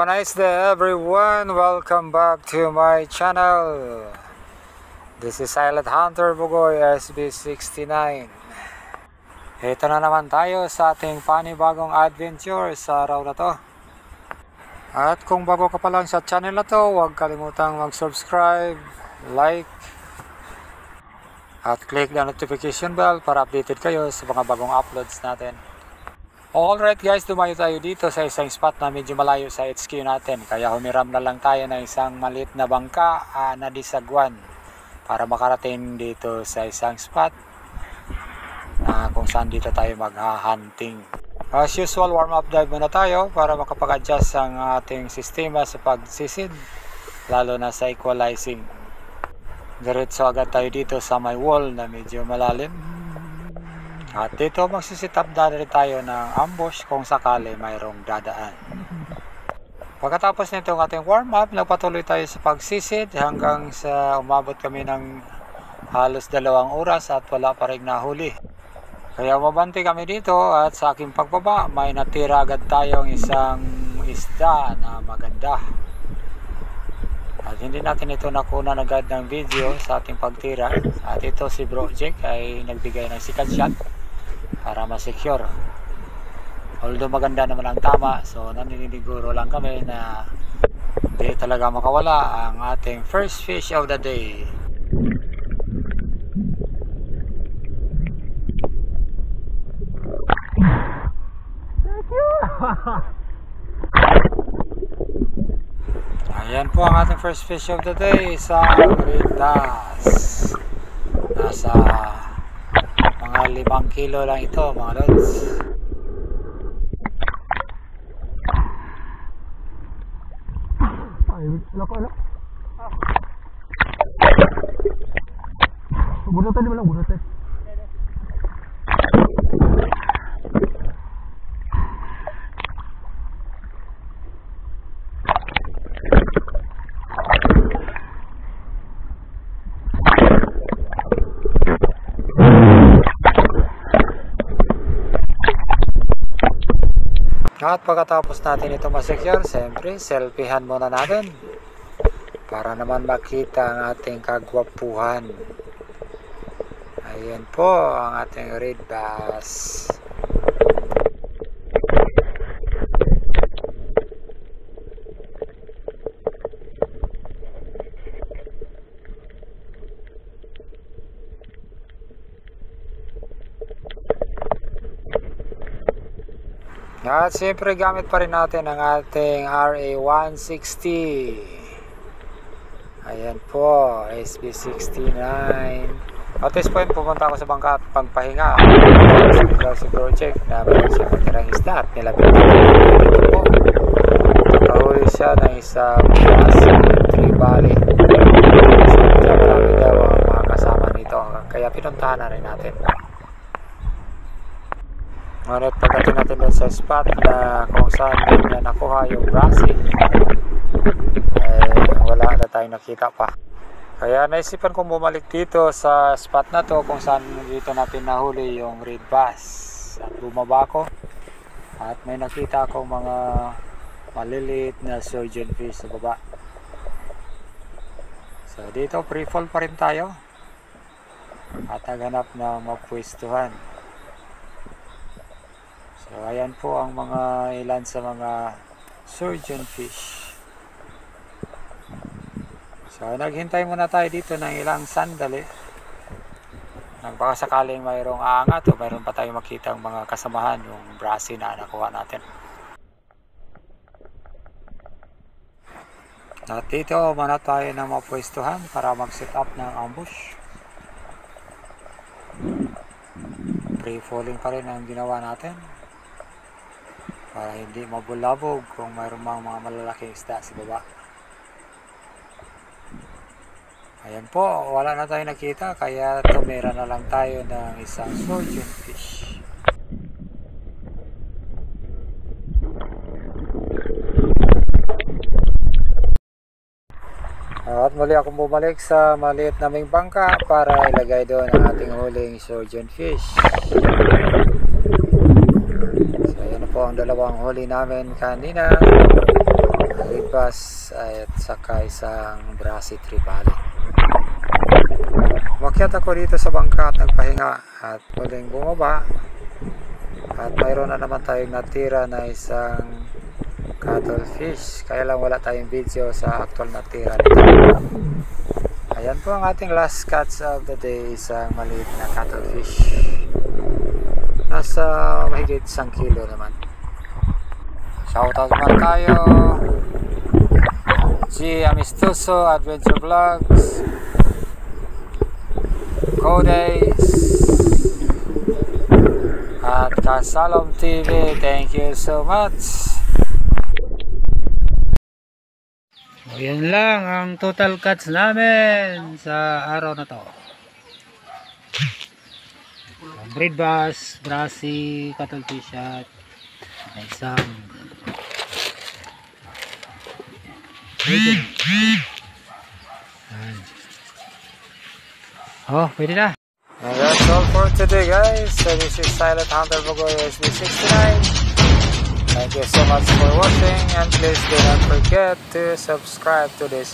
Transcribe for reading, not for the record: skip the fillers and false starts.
a nice day everyone, welcome back to my channel. This is Silent Hunter Bugoy SB69. Ito na naman tayo sa ating panibagong adventure sa araw na to. At kung bago ka pa lang sa channel na to, huwag kalimutang mag-subscribe, like, at click the notification bell para updated kayo sa mga bagong uploads natin. Alright guys, dumayo tayo dito sa isang spot na medyo malayo sa HQ natin. Kaya humiram na lang tayo ng isang maliit na bangka na disagwan para makarating dito sa isang spot kung saan dito tayo mag-hunting. As usual, warm up dive muna tayo para makapag-adjust ang ating sistema sa pagsisid, lalo na sa equalizing. Diretso agad tayo dito sa may wall na medyo malalim. At dito magsisit up na rin tayo ng ambush kung sakali mayroong dadaan. Pagkatapos nito ang ating warm up, nagpatuloy tayo sa pagsisid hanggang sa umabot kami ng halos 2 oras at wala pa rin nahuli. Kaya mabanti kami dito at sa aking pagbaba may natira agad tayong isang isda na maganda. At hindi natin ito nakunan agad ng video sa ating pagtira. At ito si Bro Jake ay nagbigay ng second shot para ma-secure. Although maganda naman ang tama, so naniniguro lang kami na hindi talaga makawala ang ating first fish of the day. Ayan po ang ating first fish of the day, isang red bass. Nasa mga 5 kilo lang ito mga lods. Ay, lako. Bunutan di ba lang bunutan? At pagkatapos natin ito ma-secure, siyempre selfiehan muna natin para naman makita ang ating kagwapuhan. Ayan po ang ating red bass. At siyempre gamit pa rin natin ang ating RA160. Ayan po, SB69. At this point pupunta ako sa bangka at pagpahinga. Si project na mayroon siya matirang isda at nilapit dito po. Nakahuli siya ng isang tribali. Sabi marami daw ang mga kasama nito, kaya pinuntahan na rin natin. Ngunit pagdating natin doon sa spot na kung saan niya nakuha yung brassy, wala na tayong nakita pa. Kaya naisipan kong bumalik dito sa spot na to kung saan dito natin nahuli yung red bass. At bumaba ko at may nakita akong mga maliliit na surgeon fish sa baba. So dito free fall pa rin tayo at naghanap ng mapwestuhan. So ayan po ang mga ilan sa mga surgeon fish. So naghintay muna tayo dito ng ilang sandali. Baka sakaling mayroong aangat o mayroon pa tayong makita ang mga kasamahan yung brassy na nakuha natin. At dito muna tayo na mapwestuhan para mag-set up ng ambush. Free falling pa rin ang ginawa natin para hindi mabulabog kung mayroon mga malalaking isda sa baba. Ayan po, wala na tayo nakita kaya tumira na lang tayo ng isang surgeon fish. At muli akong bumalik sa maliit naming bangka para ilagay doon ang ating huling surgeon fish. So ayan po ang dalawang huli namin kanina. libas at saka isang Brasi Tribali. Umakyat ako dito sa bangka at nagpahinga at muling bumaba at mayroon na naman tayong natira na isang cuttlefish, kaya lang wala tayong video sa actual natira nito. Ayan po ang ating last catch of the day, isang maliit na cuttlefish, nasa mahigit 1 kilo naman. Shoutout naman tayo G Amistoso Adventure Vlogs, Codays at Kasalom TV. Thank you so much. Yan lang ang total catch namin sa araw na to. Breed bass, Brasi, cuttlefish at isang oh, pwede na. And that's all for today, guys. So this is Silent Hunter Bogoy SB69. Thank you so much for watching, and please do not forget to subscribe to this